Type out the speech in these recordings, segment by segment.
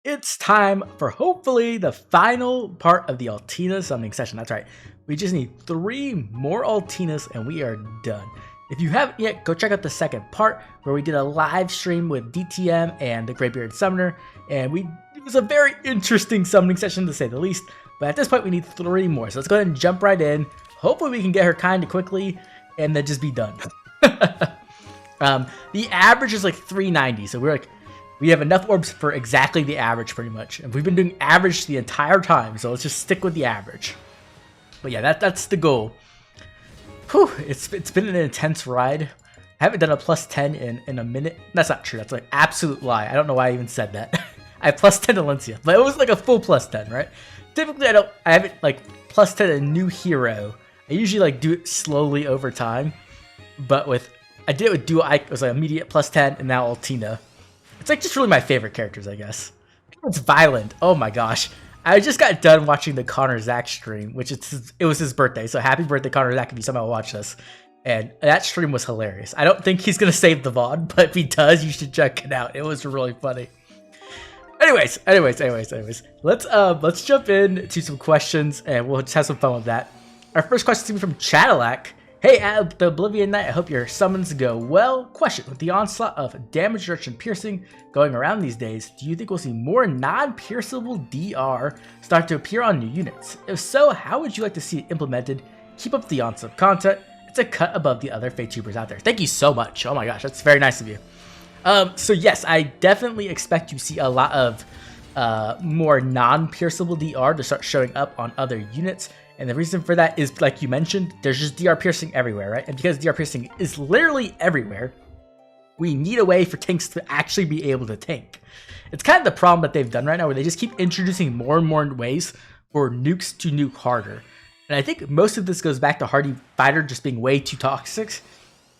It's time for hopefully the final part of the Altina summoning session. That's right. We just need 3 more Altinas and we are done. If you haven't yet, go check out the second part where we did a live stream with DTM and the Greybeard Summoner, and it was a very interesting summoning session to say the least. But at this point, we need 3 more. So let's go ahead and jump right in. Hopefully we can get her kind of quickly and then just be done. The average is like 390, so we have enough orbs for exactly the average pretty much. And we've been doing average the entire time, so let's just stick with the average. But yeah, that's the goal. Whew, it's been an intense ride. I haven't done a plus 10 in a minute. That's not true. That's like absolute lie. I don't know why I even said that. I have plus 10 to Lencia, but it was like a full plus 10, right? Typically, I haven't like plus 10 a new hero. I usually like do it slowly over time, but I did it with Duo Ike. It was like immediate plus 10, and now Altina. It's like just really my favorite characters, I guess. It's violent. Oh my gosh. I just got done watching the Connor Zach stream, which it was his birthday. So happy birthday, Connor Zach, if you somehow watch this. And that stream was hilarious. I don't think he's going to save the VOD, but if he does, you should check it out. It was really funny. Anyways. Let's jump into some questions and we'll just have some fun with that. Our first question is going to be from Cadillac. Hey, the Oblivion Knight, I hope your summons go well. Question, with the onslaught of damage reduction piercing going around these days, do you think we'll see more non-pierceable DR start to appear on new units? If so, how would you like to see it implemented? Keep up the onslaught content. It's a cut above the other Fate Tubers out there. Thank you so much. Oh my gosh, that's very nice of you. So yes, I definitely expect to see a lot of more non-pierceable DR to start showing up on other units. And the reason for that is, like you mentioned, there's just DR piercing everywhere, right? And because DR piercing is literally everywhere, we need a way for tanks to actually be able to tank. It's kind of the problem that they've done right now, where they just keep introducing more and more ways for nukes to nuke harder. And I think most of this goes back to Hardy Fighter just being way too toxic.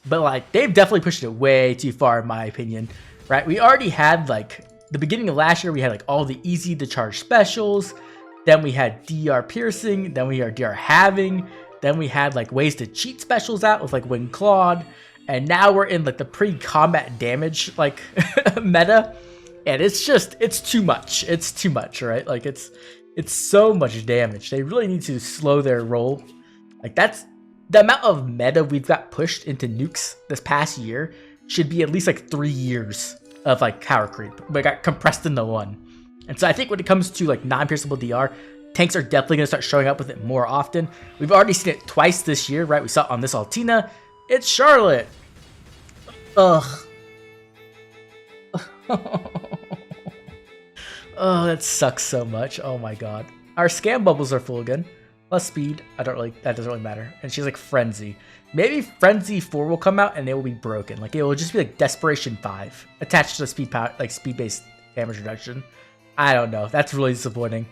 But like, they've definitely pushed it way too far, in my opinion, right? We already had like, the beginning of last year, we had like all the easy to charge specials. Then we had DR piercing, then we had DR halving, then we had like ways to cheat specials out with like Wing Claude, and now we're in like the pre-combat damage like meta, and it's too much. It's too much, right? Like it's so much damage. They really need to slow their roll. Like that's the amount of meta we've got pushed into nukes this past year should be at least like 3 years of like Powercreep, but it got compressed into 1. And so I think when it comes to like non-pierceable DR, tanks are definitely going to start showing up with it more often. We've already seen it twice this year, right? We saw it on this Altina. It's Charlotte. Ugh. Oh, that sucks so much. Oh my god. Our scam bubbles are full again. Plus speed. that doesn't really matter. And she's like Frenzy. Maybe Frenzy 4 will come out and they will be broken. Like it will just be like Desperation 5 attached to the speed power, like speed-based damage reduction. I don't know. That's really disappointing.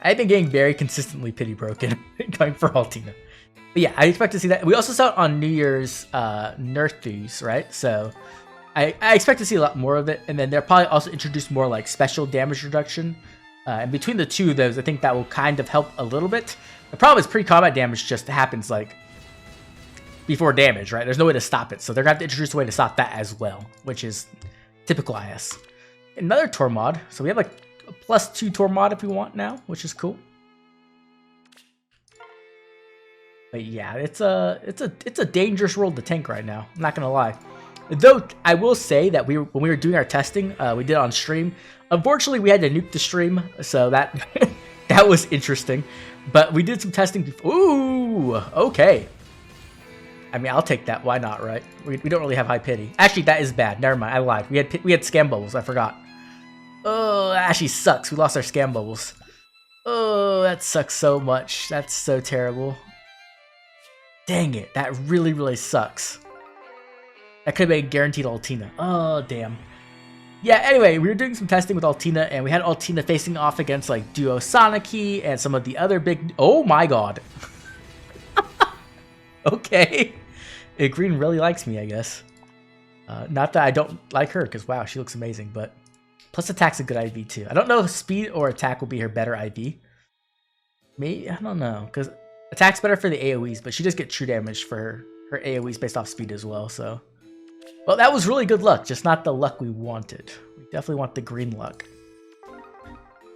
I've been getting very consistently pity broken going for Altina. But yeah, I expect to see that. We also saw it on New Year's Nerthus, right? So I expect to see a lot more of it. And then they'll probably also introduce more like special damage reduction. And between the two of those, I think that will kind of help a little bit. The problem is pre-combat damage just happens like before damage, right? There's no way to stop it. So they're going to have to introduce a way to stop that as well, which is typical IS. Another Tormod, so we have like a +2 Tormod if we want now, which is cool. But yeah, it's a dangerous world to tank right now. I'm not gonna lie. Though I will say that when we were doing our testing, we did it on stream. Unfortunately, we had to nuke the stream, so that that was interesting. But we did some testing before. Ooh, okay. I mean, I'll take that. Why not, right? We don't really have high pity. Actually, that is bad. Never mind. I lied. We had scam bubbles. I forgot. Oh, that actually sucks. We lost our scam bubbles. Oh, that sucks so much. That's so terrible. Dang it. That really, really sucks. That could have been guaranteed Altina. Oh, damn. Yeah, anyway, we were doing some testing with Altina, and we had Altina facing off against, like, Duo Soniki and some of the other big... Oh, my God. Okay. Green really likes me, I guess. Not that I don't like her, because, wow, she looks amazing, but... Plus attack's a good IV too. I don't know if speed or attack will be her better IV. Maybe, I don't know, because attack's better for the AoEs, but she does get true damage for her AoEs based off speed as well, so. Well, that was really good luck, just not the luck we wanted. We Definitely want the green luck.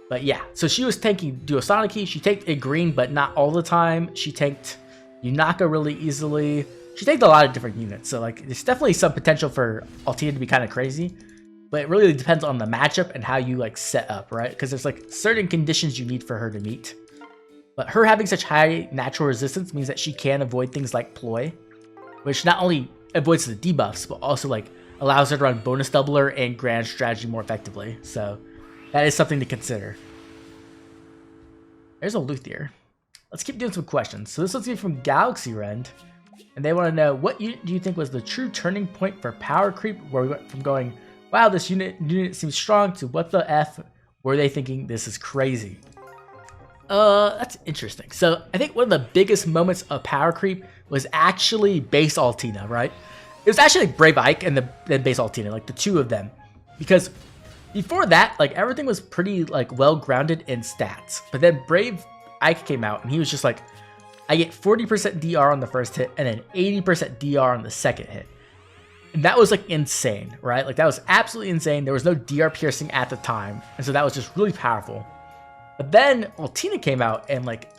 But yeah, so she was tanking Duosaniki. She tanked a green, but not all the time. She tanked Yunaka really easily. She tanked a lot of different units. So like, there's definitely some potential for Altina to be kind of crazy. But it really depends on the matchup and how you like set up, right? Because there's like certain conditions you need for her to meet. But her having such high natural resistance means that she can avoid things like Ploy, which not only avoids the debuffs, but also like allows her to run bonus doubler and grand strategy more effectively. So that is something to consider. There's a Luthier. Let's keep doing some questions. So this one's going to be from Galaxy Rend. And they want to know, what unit do you think was the true turning point for power creep, where we went from going, wow, this unit seems strong, to what the F were they thinking, this is crazy? That's interesting. So I think one of the biggest moments of power creep was actually base Altina, right? It was actually like Brave Ike and then base Altina, like the two of them. Because before that, like everything was pretty like well grounded in stats. But then Brave Ike came out and he was just like, I get 40% DR on the first hit and then 80% DR on the second hit. And that was like insane, right? Like that was absolutely insane. There was no DR piercing at the time. And so that was just really powerful. But then Altina came out and like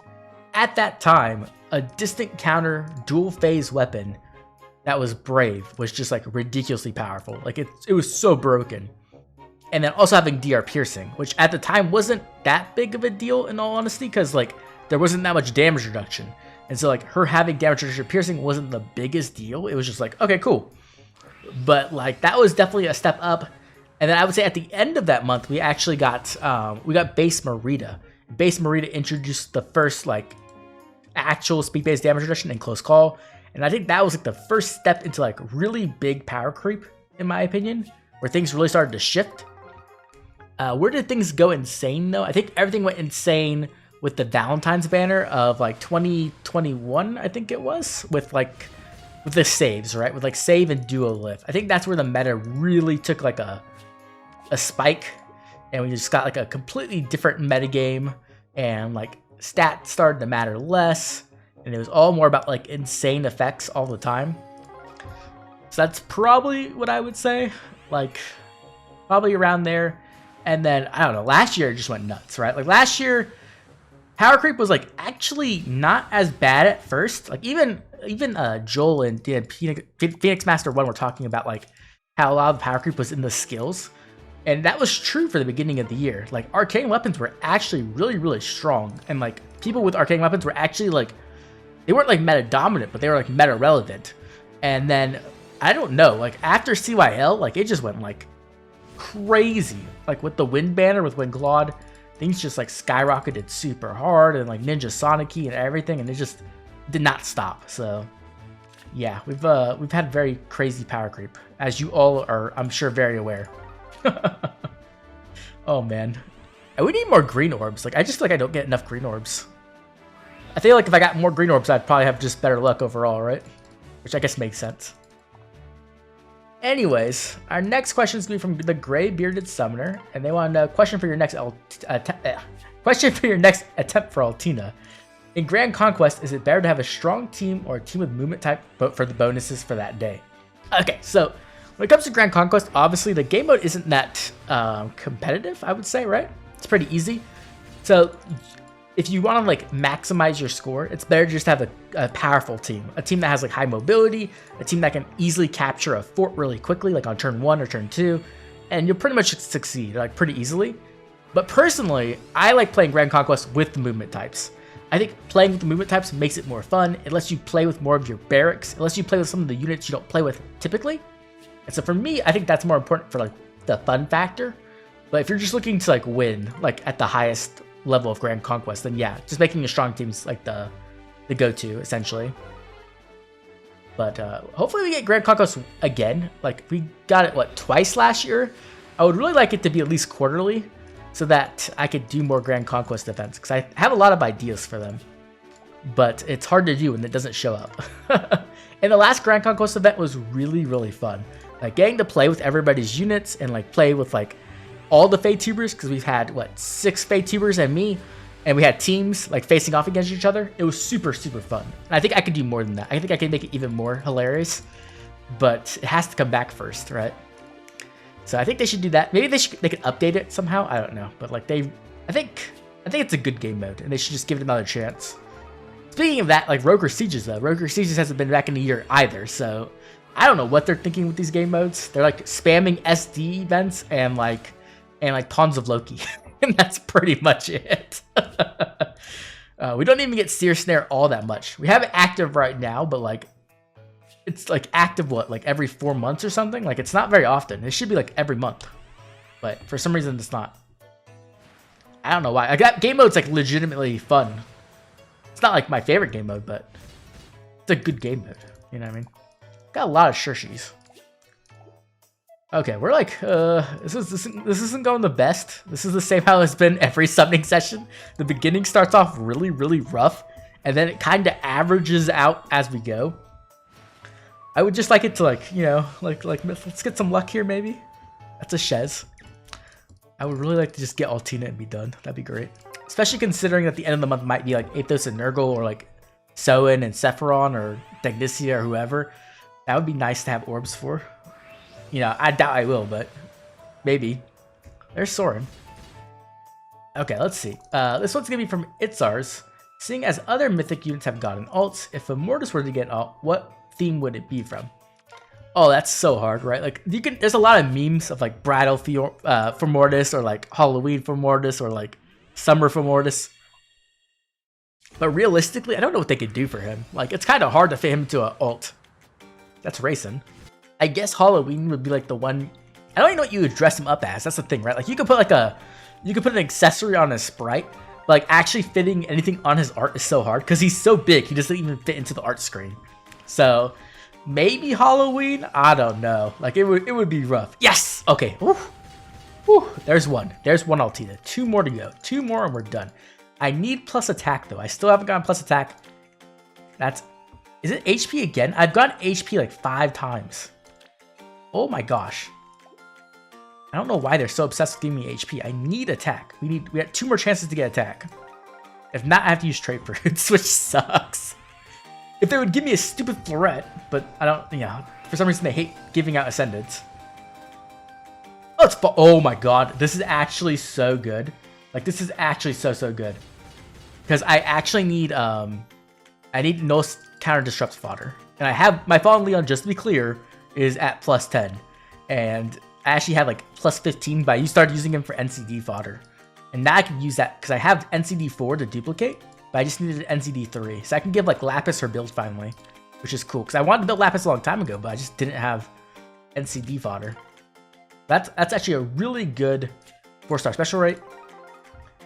at that time, a distant counter dual phase weapon that was Brave was just like ridiculously powerful. Like it was so broken. And then also having DR piercing, which at the time wasn't that big of a deal in all honesty, because like there wasn't that much damage reduction. And so like her having damage reduction piercing wasn't the biggest deal. It was just like, okay, cool. But like that was definitely a step up. And then I would say at the end of that month, we actually got base Marita. Base Marita introduced the first like actual speed-based damage reduction in close call. And I think that was like the first step into like really big power creep, in my opinion, where things really started to shift. Where did things go insane though? I think everything went insane with the Valentines banner of like 2021, I think it was, with the saves, right? With like save and duo lift. I think that's where the meta really took like a spike, and we just got like a completely different meta game, and like stats started to matter less, and it was all more about like insane effects all the time. So that's probably what I would say, like probably around there. And then I don't know, last year it just went nuts, right? Like last year power creep was like actually not as bad at first. Like even Joel and Phoenix Master 1 were talking about like how a lot of the power creep was in the skills. And that was true for the beginning of the year. Like arcane weapons were actually really, really strong. And like people with arcane weapons were actually like, they weren't like meta dominant, but they were like meta relevant. And then I don't know, like after CYL, like it just went like crazy. Like with the wind banner, with Wind Claude, things just like skyrocketed super hard, and like Ninja Sonic-y and everything, and it just did not stop. So yeah, we've had very crazy power creep, as you all are, I'm sure, very aware. Oh man, and we need more green orbs. Like I just feel like I don't get enough green orbs. I feel like if I got more green orbs, I'd probably have just better luck overall, right? Which I guess makes sense. Anyways, our next question is going to be from the Gray Bearded Summoner, and they want to know, question for your next attempt for Altina. In Grand Conquest, is it better to have a strong team or a team with movement type for the bonuses for that day? Okay, so when it comes to Grand Conquest, obviously the game mode isn't that competitive, I would say, right? It's pretty easy. So if you want to like maximize your score, it's better to just have a powerful team, a team that has like high mobility, a team that can easily capture a fort really quickly, like on turn 1 or turn 2, and you'll pretty much succeed like pretty easily. But personally, I like playing Grand Conquest with the movement types. I think playing with the movement types makes it more fun. It lets you play with more of your barracks. It lets you play with some of the units you don't play with typically. And so for me, I think that's more important for like the fun factor. But if you're just looking to like win, like at the highest level of Grand Conquest, then yeah, just making a strong team's like the go-to essentially. But hopefully we get Grand Conquest again. Like we got it twice last year. I would really like it to be at least quarterly, so that I could do more Grand Conquest events, because I have a lot of ideas for them, but it's hard to do when it doesn't show up. And the last Grand Conquest event was really, really fun. Like getting to play with everybody's units and like play with like all the Fey Tubers, because we've had 6 Fey Tubers and me, and we had teams like facing off against each other. It was super, super fun. And I think I could do more than that. I think I can make it even more hilarious, but it has to come back first, right? So I think they should do that. Maybe they could update it somehow. I don't know, but like I think it's a good game mode, and they should just give it another chance. Speaking of that, like Roger Sieges though, Roger Sieges hasn't been back in a year either, so I don't know what they're thinking with these game modes. They're like spamming SD events and like tons of Loki, and that's pretty much it. We don't even get Seer Snare all that much. We have it active right now, but like it's like active what, like every 4 months or something? Like it's not very often. It should be like every month, but for some reason it's not. I don't know why. I got game mode's like legitimately fun. It's not like my favorite game mode, but it's a good game mode. You know what I mean? Got a lot of Shirshis. Okay, we're like, this isn't going the best. This is the same how it's been every summoning session. The beginning starts off really, really rough, and then it kind of averages out as we go. I would just like it to like, you know, like let's get some luck here maybe. That's a Shez. I would really like to just get Altina and be done. That'd be great. Especially considering that the end of the month might be like Athos and Nurgle or like Soin and Sephiron or Degnicia or whoever. That would be nice to have orbs for. You know, I doubt I will, but maybe. There's Sorin. Okay, let's see. This one's gonna be from Itzars. Seeing as other mythic units have gotten alts, if Fomortiis were to get alt, what theme would it be from? Oh, that's so hard, right? Like you can. There's a lot of memes of like bridal Fomortiis or like Halloween Fomortiis or like summer Fomortiis. But realistically, I don't know what they could do for him. Like it's kind of hard to fit him into an alt. That's racing. I guess Halloween would be like the one. I don't even know what you would dress him up as. That's the thing, right? Like you could put like you could put an accessory on his sprite, but like actually fitting anything on his art is so hard because he's so big. He doesn't even fit into the art screen. So maybe Halloween. I don't know. Like it would be rough. Yes. Okay. Woo. Woo. There's one. There's one Altina. 2 more to go. 2 more and we're done. I need plus attack though. I still haven't gotten plus attack. Is it HP again? I've gotten HP like 5 times. Oh my gosh. I don't know why they're so obsessed with giving me HP. I need attack. We have 2 more chances to get attack. If not, I have to use trade fruits, which sucks. If they would give me a stupid floret, but I don't, yeah. For some reason, they hate giving out Ascendants. Oh my god. This is actually so good. Like, this is actually so good. Because I actually need, I need no counter disrupt fodder. And I have, my Fallen Leon, just to be clear, is at plus 10. And I actually had like plus 15, but I started using him for NCD fodder. And now I can use that because I have NCD 4 to duplicate, but I just needed NCD 3. So I can give like Lapis her build finally, which is cool. Because I wanted to build Lapis a long time ago, but I just didn't have NCD fodder. That's actually a really good 4-star special rate.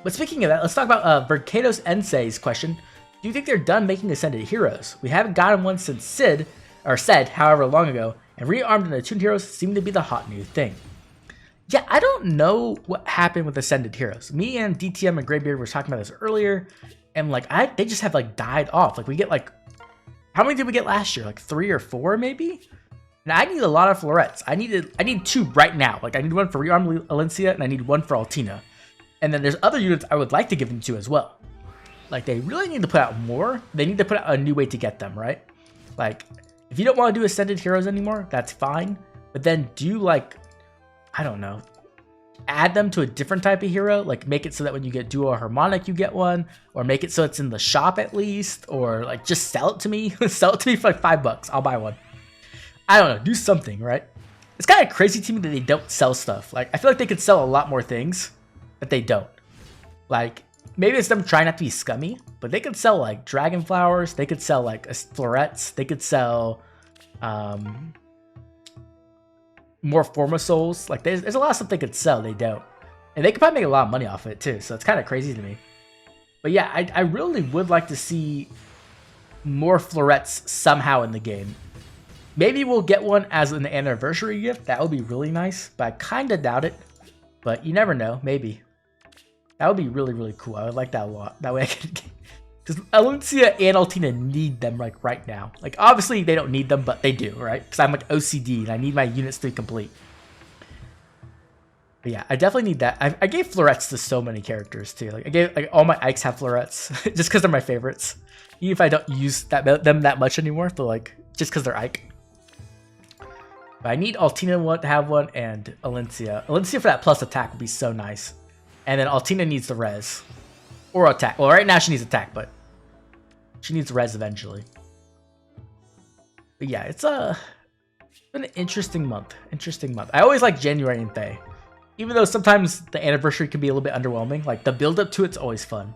But speaking of that, let's talk about Verkados Ensei's question. Do you think they're done making Ascended heroes? We haven't gotten one since Sid, however long ago, and rearmed and attuned heroes seem to be the hot new thing. Yeah, I don't know what happened with Ascended heroes. Me and DTM and Greybeard were talking about this earlier, and like they just have like died off. Like we get like, how many did we get last year? Like 3 or 4 maybe? And I need a lot of florets. I need 2 right now. Like I need one for rearmed Alencia and I need one for Altina. And then there's other units I would like to give them to as well. Like they really need to put out more. They need to put out a new way to get them, right? Like if you don't want to do Ascended heroes anymore, that's fine. But then do like, I don't know, add them to a different type of hero. Like make it so that when you get Duo Harmonic, you get one. Or make it so it's in the shop at least. Or like just sell it to me. Sell it to me for like $5. I'll buy one. I don't know. Do something, right? It's kind of crazy to me that they don't sell stuff. Like I feel like they could sell a lot more things, but they don't. Like maybe it's them trying not to be scummy, but they could sell like dragon flowers. They could sell like florets. They could sell more Forma souls. Like there's a lot of stuff they could sell. They don't, and they could probably make a lot of money off it too. So it's kind of crazy to me. But yeah, I really would like to see more florets somehow in the game. Maybe we'll get one as an anniversary gift. That would be really nice, but I kind of doubt it. But you never know. Maybe. That would be really, really cool. I would like that a lot. That way I could... Because Alencia and Altina need them like right now. Like, obviously, they don't need them, but they do, right? Because I'm like OCD, and I need my units to be complete. But yeah, I definitely need that. I gave florets to so many characters, too. Like, I gave... Like, all my Ikes have florets. Just because they're my favorites. Even if I don't use them that much anymore. But, like, just because they're Ike. But I need Altina to have one and Alencia. Alencia for that plus attack would be so nice. And then Altina needs the res. Or attack. Well, right now she needs attack, but she needs res eventually. But yeah, it's been an interesting month. Interesting month. I always like January and Thay. Even though sometimes the anniversary can be a little bit underwhelming. Like, the build-up to it's always fun.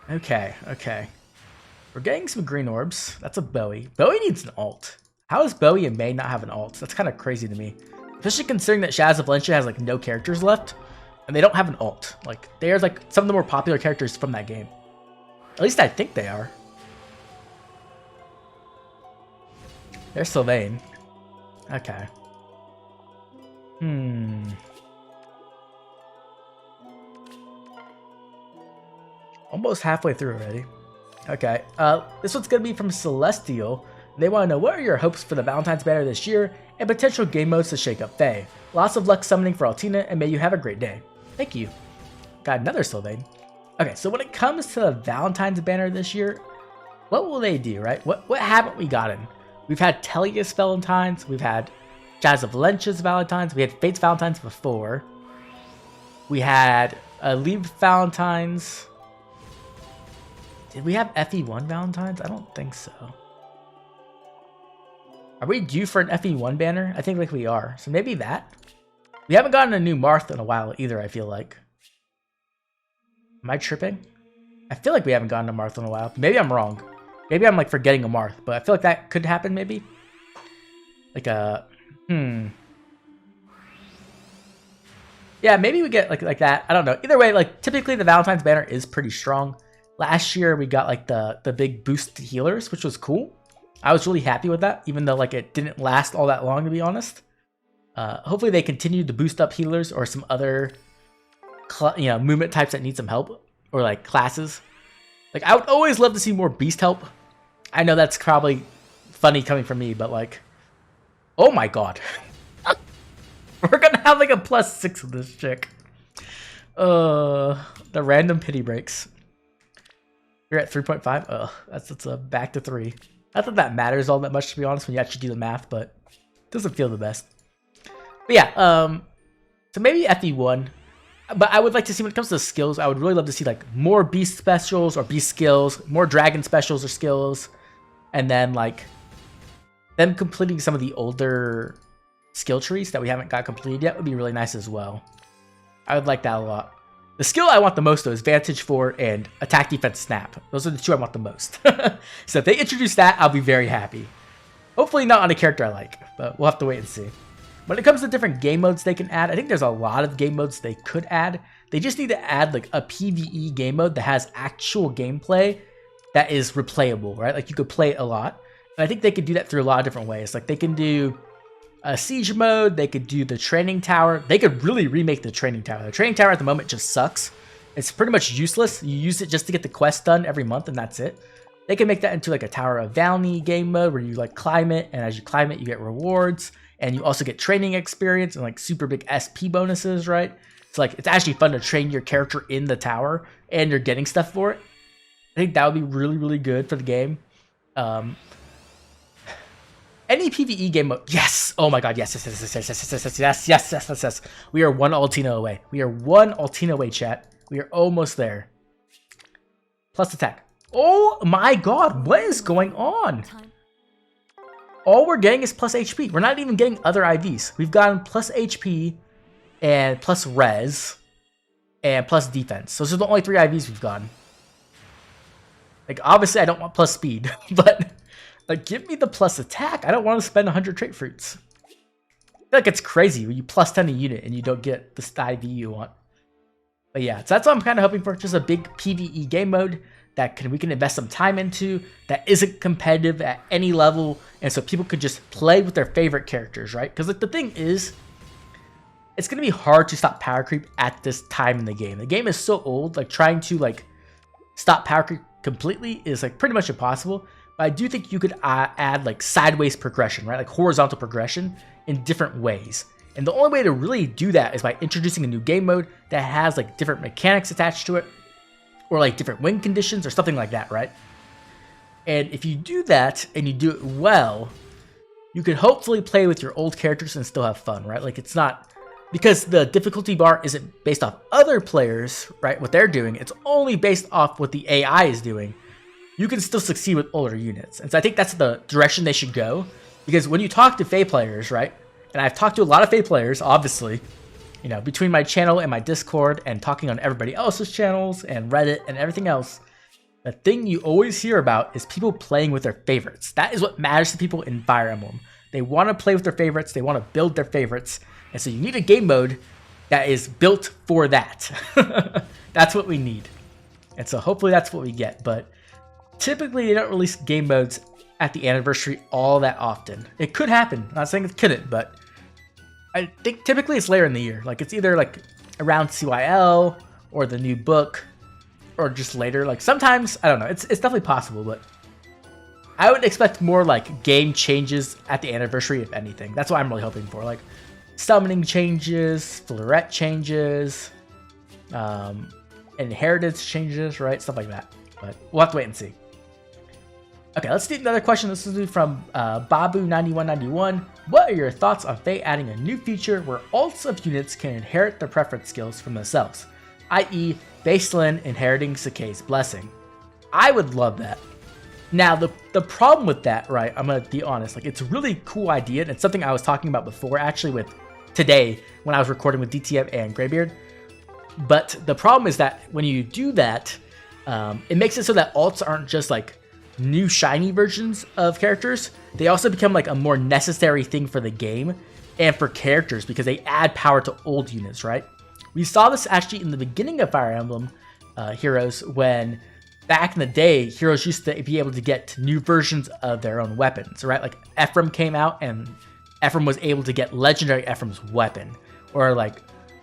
Okay, okay. We're getting some green orbs. That's a Bowie. Bowie needs an alt. How does Bowie and May not have an alt? That's kind of crazy to me. Especially considering that Shadows of Valencia has, like, no characters left. And they don't have an alt. Like, they're, like, some of the more popular characters from that game. At least I think they are. There's Sylvain. Okay. Almost halfway through already. Okay. This one's gonna be from Celestial. They want to know, what are your hopes for the Valentines banner this year and potential game modes to shake up Thay? Lots of luck summoning for Altina, and may you have a great day. Thank you. Got another Sylvain. Okay, so when it comes to the Valentine's banner this year, what will they do, right? What haven't we gotten? We've had Tellius Valentines, we've had Shadows of Valencia's Valentines, we had Fate's Valentines before. We had Leave Valentines. Did we have FE1 Valentines? I don't think so. Are we due for an FE1 banner? I think like we are. So maybe that. We haven't gotten a new Marth in a while either, I feel like. Am I tripping? I feel like we haven't gotten a Marth in a while. Maybe I'm wrong. Maybe I'm like forgetting a Marth, but I feel like that could happen maybe. Like a yeah, maybe we get like that. I don't know. Either way, like typically the Valentine's banner is pretty strong. Last year we got like the big boost to healers, which was cool. I was really happy with that, even though like it didn't last all that long, to be honest. Hopefully they continue to boost up healers or some other movement types that need some help, or like classes. Like I would always love to see more beast help. I know that's probably funny coming from me, but like, oh my god. We're gonna have like a +6 with this chick. The random pity breaks. You're at 3.5. Ugh, that's a back to 3. Not that that matters all that much, to be honest, when you actually do the math, but it doesn't feel the best. But yeah, so maybe FE1. But I would like to see, when it comes to skills, I would really love to see like more beast specials or beast skills, more dragon specials or skills, and then like them completing some of the older skill trees that we haven't got completed yet would be really nice as well. I would like that a lot. The skill I want the most though is Vantage 4 and Attack Defense Snap. Those are the two I want the most. So if they introduce that, I'll be very happy. Hopefully not on a character I like, but we'll have to wait and see. When it comes to different game modes they can add, I think there's a lot of game modes they could add. They just need to add like a PvE game mode that has actual gameplay that is replayable, right? Like you could play it a lot. And I think they could do that through a lot of different ways. Like they can do a siege mode, they could do the training tower. They could really remake the training tower. The training tower at the moment just sucks. It's pretty much useless. You use it just to get the quest done every month and that's it. They can make that into like a Tower of Valny game mode where you like climb it, and as you climb it you get rewards. And you also get training experience and like super big SP bonuses, right? So like it's actually fun to train your character in the tower and you're getting stuff for it. I think that would be really, really good for the game. Any PvE game mode, yes! Oh my god, yes. We are one Altina away. We are one Altina away, chat. We are almost there. Plus attack. Oh my god, what is going on? All we're getting is plus HP. We're not even getting other IVs. We've gotten plus HP and plus res and plus defense. Those are the only 3 IVs we've gotten. Like, obviously, I don't want plus speed, but like, give me the plus attack. I don't want to spend 100 trait fruits. I feel like it's crazy when you plus 10 a unit and you don't get the IV you want. But yeah, so that's what I'm kind of hoping for. Just a big PvE game mode that we can invest some time into, that isn't competitive at any level, and so people could just play with their favorite characters, right? Because like the thing is, it's gonna be hard to stop power creep at this time in the game. The game is so old, like trying to like stop power creep completely is like pretty much impossible. But I do think you could add like sideways progression, right? Like horizontal progression in different ways. And the only way to really do that is by introducing a new game mode that has like different mechanics attached to it, or like different win conditions or something like that, right? And if you do that and you do it well, you can hopefully play with your old characters and still have fun, right? Like, it's not, because the difficulty bar isn't based off other players, right? What they're doing, it's only based off what the AI is doing. You can still succeed with older units. And so I think that's the direction they should go. Because when you talk to Fae players, right? And I've talked to a lot of Fae players, obviously, you know, between my channel and my Discord and talking on everybody else's channels and Reddit and everything else, the thing you always hear about is people playing with their favorites. That is what matters to people in Fire Emblem. They want to play with their favorites. They want to build their favorites. And so you need a game mode that is built for that. That's what we need. And so hopefully that's what we get. But typically, they don't release game modes at the anniversary all that often. It could happen. I'm not saying it couldn't, but I think typically it's later in the year. Like, it's either like around CYL or the new book or just later. Like, sometimes, I don't know. It's definitely possible, but I would expect more like game changes at the anniversary, if anything. That's what I'm really hoping for. Like, summoning changes, floret changes, inheritance changes, right? Stuff like that. But we'll have to wait and see. Okay, let's do another question. This is from Babu9191. What are your thoughts on Fae adding a new feature where alts of units can inherit their preference skills from themselves, i.e. Baselin inheriting Sakei's blessing? I would love that. Now, the problem with that, right, I'm going to be honest, like, it's a really cool idea, and it's something I was talking about before, actually, with today, when I was recording with DTF and Greybeard. But the problem is that when you do that, it makes it so that alts aren't just, like, new shiny versions of characters. They also become like a more necessary thing for the game and for characters because they add power to old units, right? We saw this actually in the beginning of Fire Emblem Heroes, when back in the day, heroes used to be able to get new versions of their own weapons, right? Like Ephraim came out and Ephraim was able to get legendary Ephraim's weapon, or like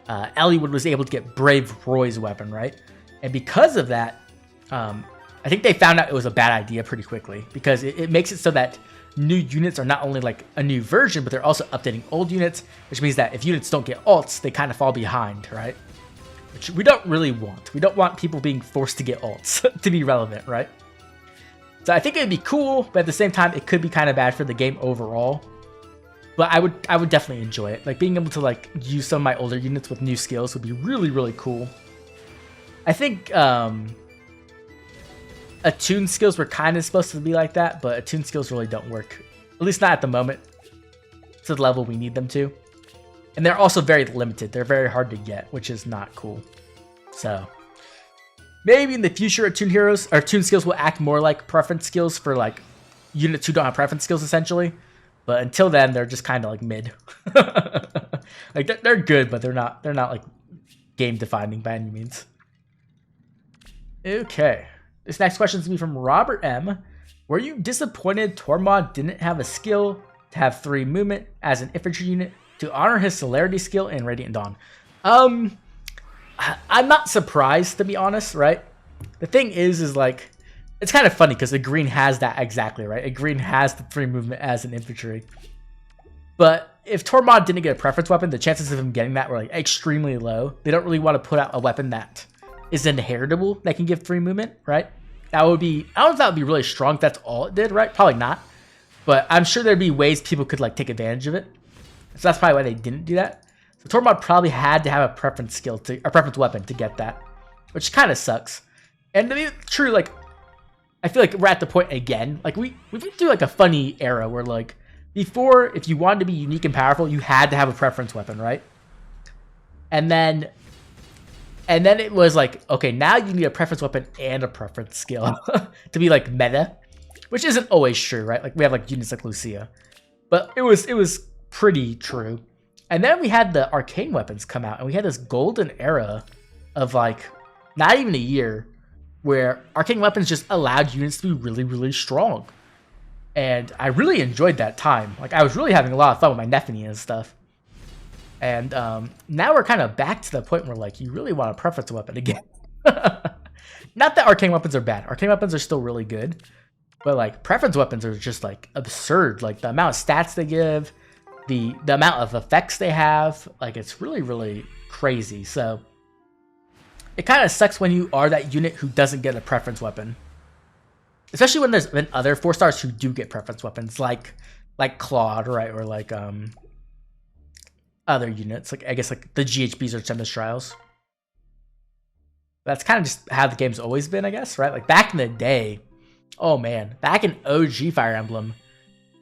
Eliwood was able to get Brave Roy's weapon, right? And because of that, I think they found out it was a bad idea pretty quickly, because it makes it so that new units are not only like a new version, but they're also updating old units, which means that if units don't get alts, they kind of fall behind, right? Which we don't really want. We don't want people being forced to get alts to be relevant, right? So I think it'd be cool, but at the same time, it could be kind of bad for the game overall. But I would definitely enjoy it. Like, being able to like use some of my older units with new skills would be really, really cool. I think attune skills were kind of supposed to be like that, but attune skills really don't work. At least not at the moment, to the level we need them to. And they're also very limited. They're very hard to get, which is not cool. So maybe in the future, attune heroes or attune skills will act more like preference skills for like units who don't have preference skills, essentially. But until then, they're just kind of like mid. Like, they're good, but they're not like game defining by any means. Okay. This next question is going to be from Robert M. Were you disappointed Tormod didn't have a skill to have 3 movement as an infantry unit to honor his celerity skill in Radiant Dawn? I'm not surprised, to be honest, right? The thing is like, it's kind of funny because the green has that exactly, right? A green has the 3 movement as an infantry. But if Tormod didn't get a preference weapon, the chances of him getting that were like extremely low. They don't really want to put out a weapon that is inheritable that can give 3 movement, right? That would be, I don't know if that would be really strong if that's all it did, right? Probably not. But I'm sure there'd be ways people could like take advantage of it. So that's probably why they didn't do that. So Tormod probably had to have a preference skill to, a preference weapon to get that, which kind of sucks. And to be true, like, I feel like we're at the point again, like we've been through like a funny era where like before, if you wanted to be unique and powerful, you had to have a preference weapon, right? And then it was like, okay, now you need a preference weapon and a preference skill to be like meta, which isn't always true, right? Like we have like units like Lucia, but it was pretty true. And then we had the arcane weapons come out, and we had this golden era of like not even a year where arcane weapons just allowed units to be really, really strong. And I really enjoyed that time. Like, I was really having a lot of fun with my Nephany and stuff. And now we're kind of back to the point where, like, you really want a preference weapon again. Not that arcane weapons are bad. Arcane weapons are still really good. But, like, preference weapons are just, like, absurd. Like, the amount of stats they give, the amount of effects they have, like, it's really, really crazy. So it kind of sucks when you are that unit who doesn't get a preference weapon. Especially when there's been other 4-stars who do get preference weapons, like like Claude, right, or like other units, like I guess like the GHBs or Tempest Trials. That's kind of just how the game's always been, I guess, right? Like back in the day, oh man, back in OG Fire Emblem,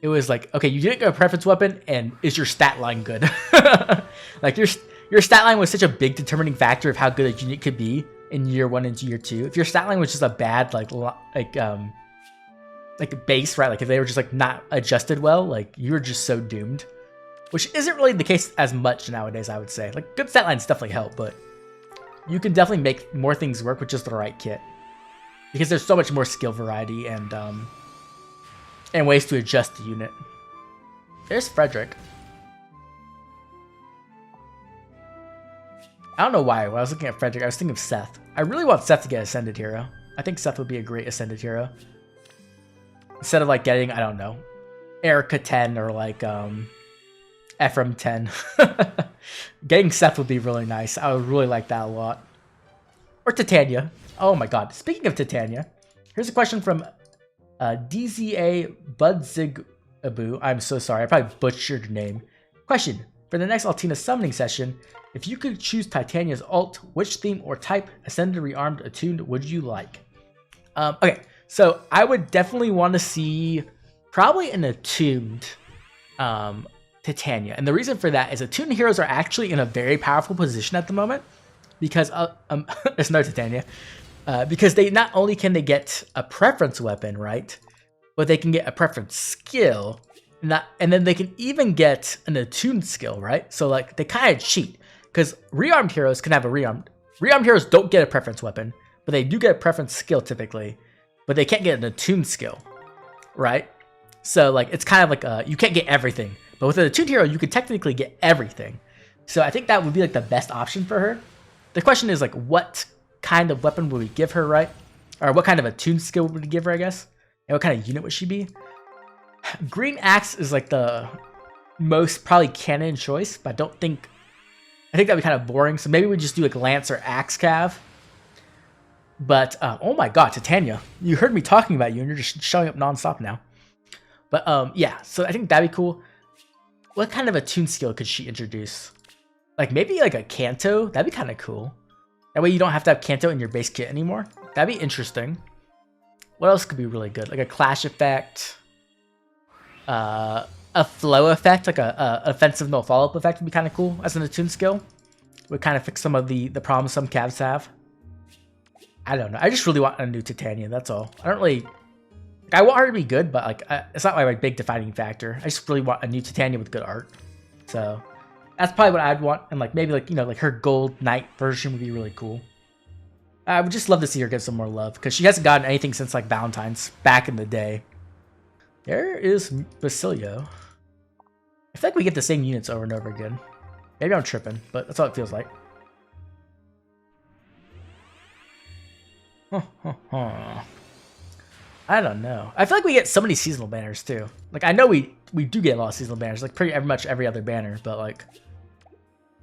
it was like, okay, you didn't get a preference weapon, and is your stat line good? Like your stat line was such a big determining factor of how good a unit could be in year 1 and year 2. If your stat line was just a bad like base, right? Like if they were just like not adjusted well, like you were just so doomed. Which isn't really the case as much nowadays, I would say. Like good stat lines definitely help, but you can definitely make more things work with just the right kit. Because there's so much more skill variety and ways to adjust the unit. There's Frederick. I don't know why. When I was looking at Frederick, I was thinking of Seth. I really want Seth to get Ascended Hero. I think Seth would be a great Ascended Hero. Instead of like getting, I don't know, Erica 10 or like Ephraim 10. Getting Seth would be really nice. I would really like that a lot. Or Titania. Oh my god. Speaking of Titania, here's a question from DZA Budzigabu. I'm so sorry. I probably butchered your name. Question. For the next Altina summoning session, if you could choose Titania's alt, which theme or type, Ascended, Rearmed, Attuned, would you like? Okay. So I would definitely want to see probably an Attuned Titania. And the reason for that is Attuned heroes are actually in a very powerful position at the moment because there's no Titania. Because they not only can they get a preference weapon, right? But they can get a preference skill. And then they can even get an attuned skill, right? So like they kind of cheat. Because rearmed heroes can have a rearmed. Rearmed heroes don't get a preference weapon, but they do get a preference skill typically. But they can't get an attuned skill, right? So like it's kind of like you can't get everything. But with an attuned hero, you could technically get everything. So I think that would be like the best option for her. The question is like what kind of weapon would we give her, right? Or what kind of attuned skill would we give her, I guess? And what kind of unit would she be? Green Axe is like the most probably canon choice, but I think that'd be kind of boring. So maybe we just do like Lance or Axe Cav. But oh my god, Titania, you heard me talking about you, and you're just showing up nonstop now. But yeah, so I think that'd be cool. What kind of attuned skill could she introduce? Like maybe like a Canto. That'd be kind of cool. That way you don't have to have Canto in your base kit anymore. That'd be interesting. What else could be really good? Like a Clash effect. A flow effect, like a offensive no follow-up effect would be kind of cool as an attuned skill. Would kind of fix some of the problems some Cavs have. I don't know. I just really want a new Titania, that's all. I don't really... I want her to be good, but like it's not my big defining factor. I just really want a new Titania with good art. So that's probably what I'd want. And like maybe like, you know, like her gold knight version would be really cool. I would just love to see her get some more love because she hasn't gotten anything since like Valentines back in the day. There is Basilio. I feel like we get the same units over and over again. Maybe I'm tripping, but that's all it feels like. I don't know. I feel like we get so many seasonal banners too. Like I know we do get a lot of seasonal banners, like pretty much every other banner, but like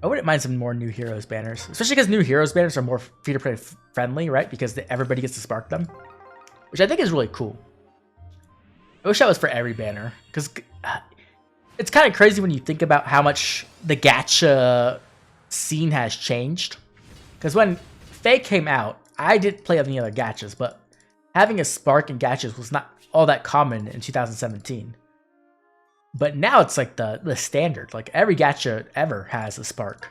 I wouldn't mind some more new heroes banners, especially because new heroes banners are more free-to-play friendly, right? Because everybody gets to spark them, which I think is really cool. I wish that was for every banner, because it's kind of crazy when you think about how much the gacha scene has changed. Because when Faye came out, I didn't play any other gachas, but having a spark in gachas was not all that common in 2017. But now it's like the standard. Like every gacha ever has a spark.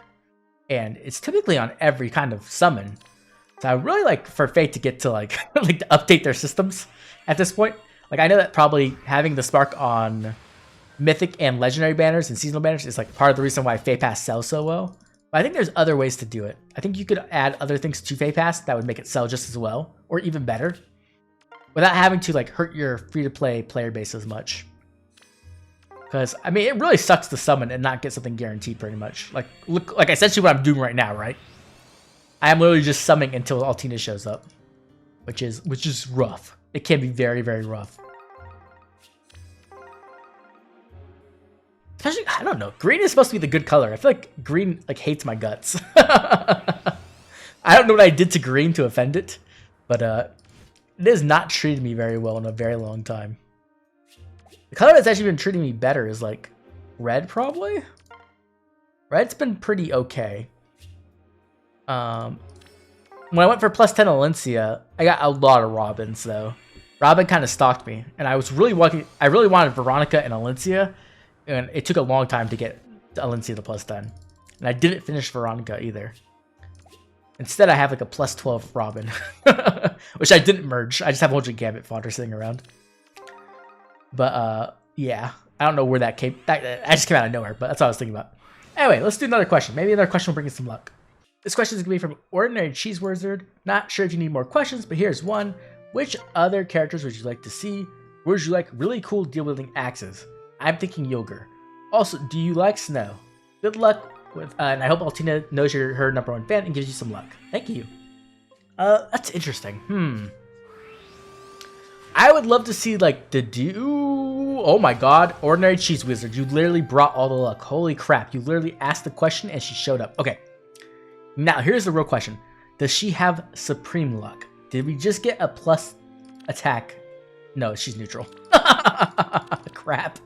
And it's typically on every kind of summon. So I really like for Fate to get to like, like to update their systems at this point. Like I know that probably having the spark on mythic and legendary banners and seasonal banners is like part of the reason why Fate Pass sells so well. But I think there's other ways to do it. I think you could add other things to Fate Pass that would make it sell just as well, or even better, without having to like hurt your free-to-play player base as much. Because I mean, it really sucks to summon and not get something guaranteed, pretty much. Like look, like essentially what I'm doing right now, right? I am literally just summoning until Altina shows up, which is rough. It can be very, very rough. Especially, I don't know. Green is supposed to be the good color. I feel like green like hates my guts. I don't know what I did to green to offend it, but it has not treated me very well in a very long time. The color that's actually been treating me better is like red, probably. Red's been pretty okay. When I went for plus 10 Alencia, I got a lot of Robins though. Robin kind of stalked me, and I really wanted Veronica and Alencia, and it took a long time to get Alencia to plus 10. And I didn't finish Veronica either. Instead, I have like a plus 12 Robin, which I didn't merge. I just have a bunch of Gambit fodder sitting around. But yeah, I don't know where that came. I just came out of nowhere, but that's what I was thinking about. Anyway, let's do another question. Maybe another question will bring us some luck. This question is going to be from Ordinary Cheese Wizard. Not sure if you need more questions, but here's one. Which other characters would you like to see? Would you like really cool deal-wielding axes? I'm thinking Yogurt. Also, do you like snow? Good luck with, and I hope Altina knows you're her #1 fan and gives you some luck. Thank you. That's interesting. I would love to see like the oh my god, Ordinary Cheese Wizard. You literally brought all the luck. Holy crap. You literally asked the question and she showed up. Okay. Now, here's the real question. Does she have Supreme Luck? Did we just get a plus attack? No, she's neutral. Crap.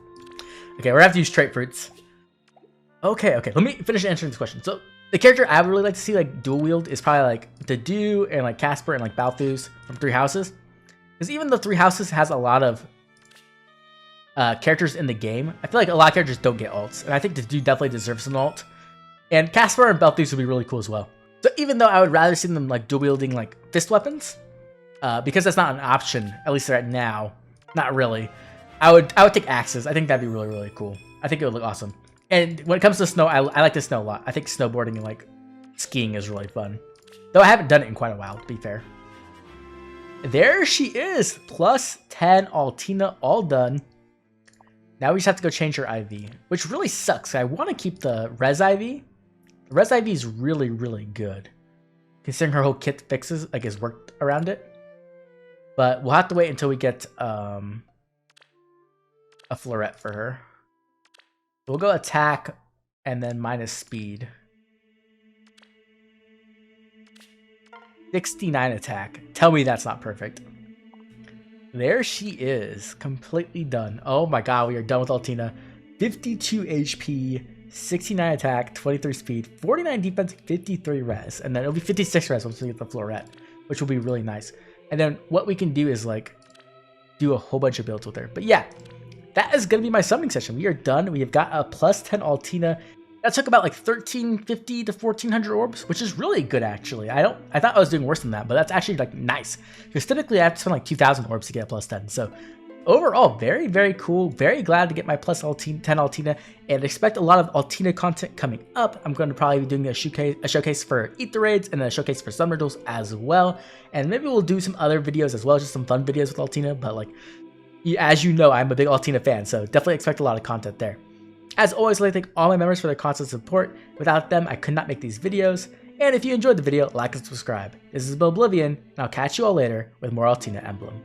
Okay, we're gonna have to use trait fruits. Okay. Let me finish answering this question. So, the character I would really like to see like dual wield is probably like Dedu and like Casper and like Balthus from Three Houses. Because even though Three Houses has a lot of characters in the game, I feel like a lot of characters don't get ults. And I think Dedu definitely deserves an ult. And Casper and Balthus would be really cool as well. So even though I would rather see them like dual wielding like fist weapons, because that's not an option, at least right now, not really. I would take axes. I think that'd be really cool. I think it would look awesome. And when it comes to snow, I like the snow a lot. I think snowboarding and like skiing is really fun. Though I haven't done it in quite a while, to be fair. There she is, plus 10 Altina, all done. Now we just have to go change her IV, which really sucks. I want to keep the Res IV. Res IV is really good, considering her whole kit fixes, like, is worked around it. But we'll have to wait until we get a Floret for her. We'll go attack and then minus speed. 69 attack. Tell me that's not perfect. There she is, completely done. Oh my god, we are done with Altina. 52 HP. 69 attack, 23 speed, 49 defense, 53 res. And then it'll be 56 res once we get the Floret, which will be really nice. And then what we can do is like do a whole bunch of builds with her. But yeah, that is going to be my summoning session. We are done. We have got a plus 10 Altina. That took about like 1350 to 1400 orbs, which is really good actually. I thought I was doing worse than that, but that's actually like nice. Because typically I have to spend like 2000 orbs to get a plus 10. So overall, very cool. Very glad to get my plus 10 Altina, and expect a lot of Altina content coming up. I'm going to probably be doing a showcase for Eat the Raids and a showcase for Summer Duels as well. And maybe we'll do some other videos as well, just some fun videos with Altina. But like, as you know, I'm a big Altina fan, so definitely expect a lot of content there. As always, I'd like to thank all my members for their constant support. Without them, I could not make these videos. And if you enjoyed the video, like and subscribe. This is Oblivion, and I'll catch you all later with more Altina Emblem.